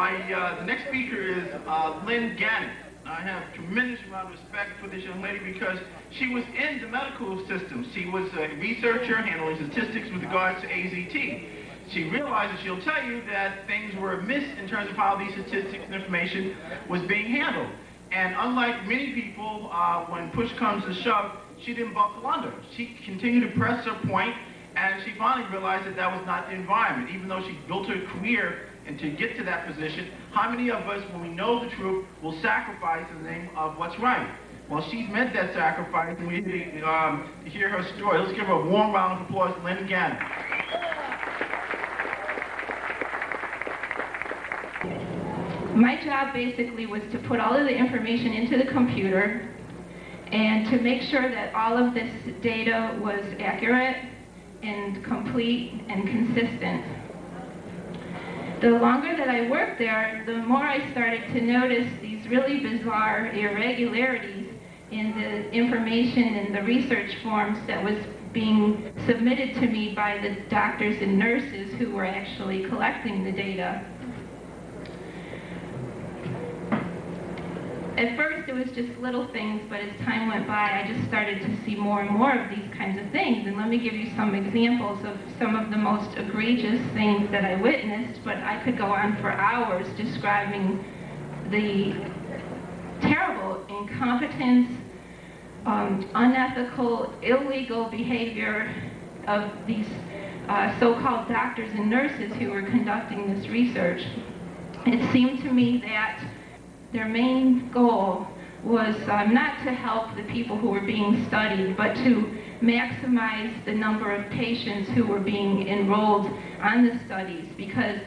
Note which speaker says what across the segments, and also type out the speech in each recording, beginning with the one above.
Speaker 1: The next speaker is Lynn Gannet. I have a tremendous amount of respect for this young lady because she was in the medical system. She was a researcher handling statistics with regards to AZT. She realized, and she'll tell you, that things were amiss in terms of how these statistics and information was being handled. And unlike many people, when push comes to shove, she didn't buckle under. She continued to press her point, and she finally realized that that was not the environment. Even though she built her career and to get to that position, how many of us, when we know the truth, will sacrifice in the name of what's right? Well, she's meant that sacrifice, and we need to hear her story. Let's give her a warm round of applause to Lynn Gannet.
Speaker 2: My job basically was to put all of the information into the computer and to make sure that all of this data was accurate and complete and consistent. The longer that I worked there, the more I started to notice these really bizarre irregularities in the information and the research forms that was being submitted to me by the doctors and nurses who were actually collecting the data. At first it was just little things, but as time went by, I just started to see more and more of these kinds of things. And let me give you some examples of some of the most egregious things that I witnessed, but I could go on for hours describing the terrible incompetence, unethical, illegal behavior of these so-called doctors and nurses who were conducting this research. It seemed to me that their main goal was not to help the people who were being studied, but to maximize the number of patients who were being enrolled on the studies, because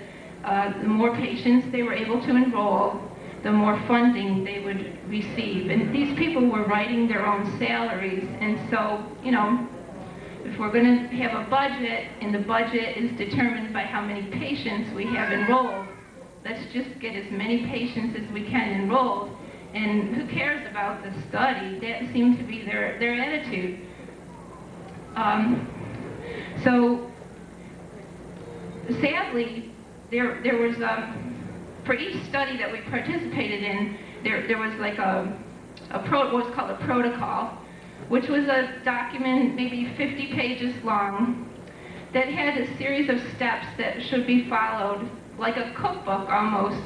Speaker 2: the more patients they were able to enroll, the more funding they would receive. And these people were writing their own salaries, and so, you know, if we're going to have a budget, and the budget is determined by how many patients we have enrolled, let's just get as many patients as we can enrolled, and who cares about the study? That seemed to be their attitude. So sadly, there was for each study that we participated in, there was like what's called a protocol, which was a document maybe 50 pages long that had a series of steps that should be followed, like a cookbook almost,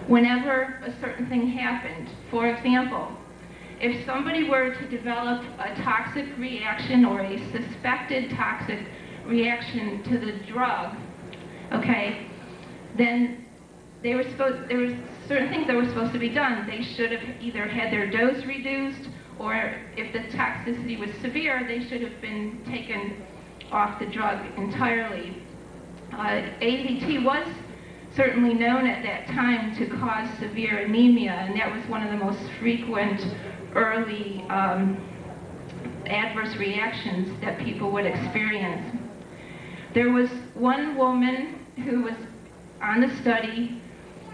Speaker 2: whenever a certain thing happened. For example, if somebody were to develop a toxic reaction or a suspected toxic reaction to the drug, okay, then there were certain things that were supposed to be done. They should have either had their dose reduced, or if the toxicity was severe, they should have been taken off the drug entirely. AZT was certainly known at that time to cause severe anemia, and that was one of the most frequent early adverse reactions that people would experience. There was one woman who was on the study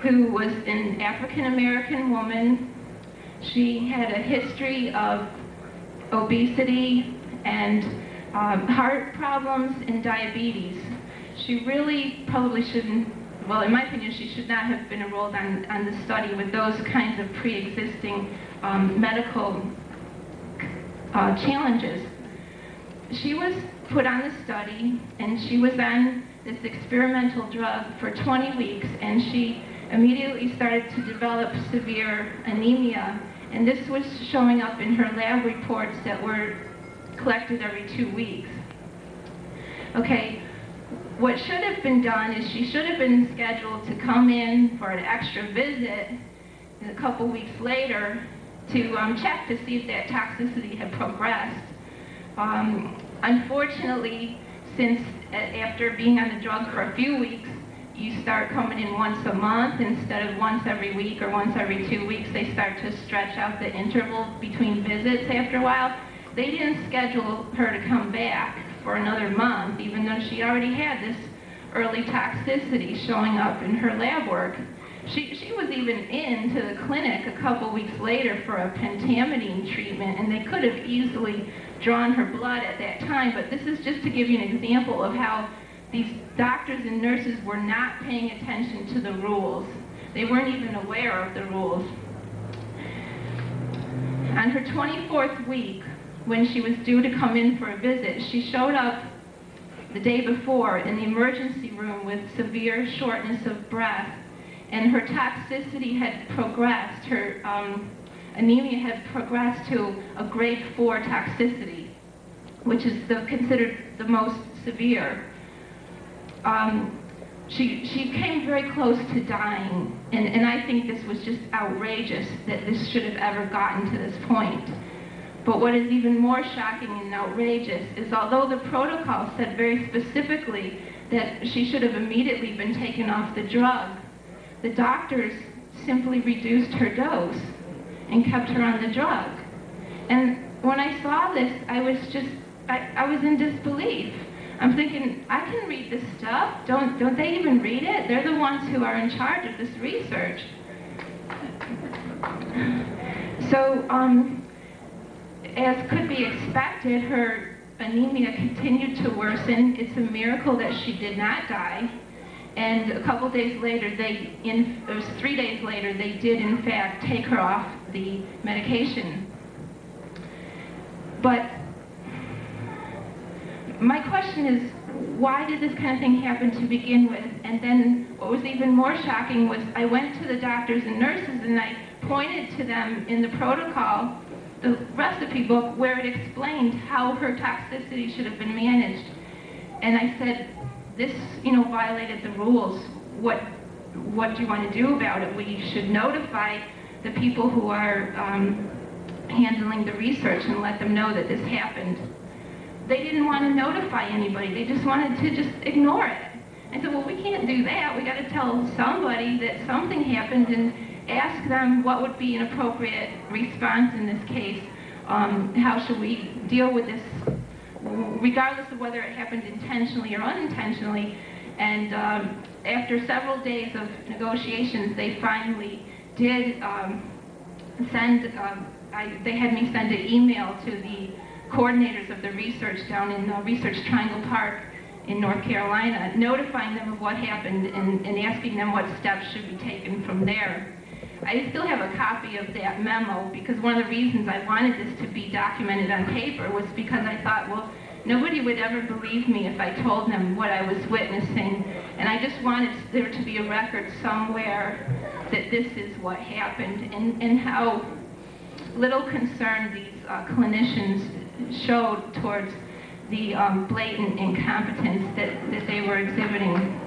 Speaker 2: who was an African-American woman. She had a history of obesity and heart problems and diabetes. She really probably shouldn't, well, in my opinion, she should not have been enrolled on the study with those kinds of pre-existing medical challenges. She was put on the study, and she was on this experimental drug for 20 weeks, and she immediately started to develop severe anemia, and this was showing up in her lab reports that were collected every 2 weeks. Okay. What should have been done is she should have been scheduled to come in for an extra visit a couple weeks later to check to see if that toxicity had progressed. Unfortunately, since after being on the drug for a few weeks, you start coming in once a month instead of once every week or once every 2 weeks, they start to stretch out the interval between visits after a while. They didn't schedule her to come back for another month, even though she already had this early toxicity showing up in her lab work. She was even into the clinic a couple weeks later for a pentamidine treatment, and they could have easily drawn her blood at that time, but this is just to give you an example of how these doctors and nurses were not paying attention to the rules. They weren't even aware of the rules. On her 24th week, when she was due to come in for a visit, she showed up the day before in the emergency room with severe shortness of breath, and her toxicity had progressed. Her anemia had progressed to a grade 4 toxicity, which is considered the most severe. She came very close to dying, and I think this was just outrageous that this should have ever gotten to this point. But what is even more shocking and outrageous is although the protocol said very specifically that she should have immediately been taken off the drug, the doctors simply reduced her dose and kept her on the drug. And when I saw this, I was in disbelief. I'm thinking, I can read this stuff. Don't they even read it? They're the ones who are in charge of this research. So, as could be expected, her anemia continued to worsen. It's a miracle that she did not die. And a couple days later, it was 3 days later, they did in fact take her off the medication. But my question is, why did this kind of thing happen to begin with? And then what was even more shocking was I went to the doctors and nurses and I pointed to them in the protocol, the recipe book, where it explained how her toxicity should have been managed. And I said, this, violated the rules. What do you want to do about it? We should notify the people who are handling the research and let them know that this happened. They didn't want to notify anybody. They just wanted to just ignore it. I said, well, we can't do that. We got to tell somebody that something happened and ask them what would be an appropriate response in this case. How should we deal with this, regardless of whether it happened intentionally or unintentionally. And after several days of negotiations, they finally did they had me send an email to the coordinators of the research down in Research Triangle Park in North Carolina, notifying them of what happened and asking them what steps should be taken from there. I still have a copy of that memo because one of the reasons I wanted this to be documented on paper was because I thought, well, nobody would ever believe me if I told them what I was witnessing, and I just wanted there to be a record somewhere that this is what happened and how little concern these clinicians showed towards the blatant incompetence that they were exhibiting.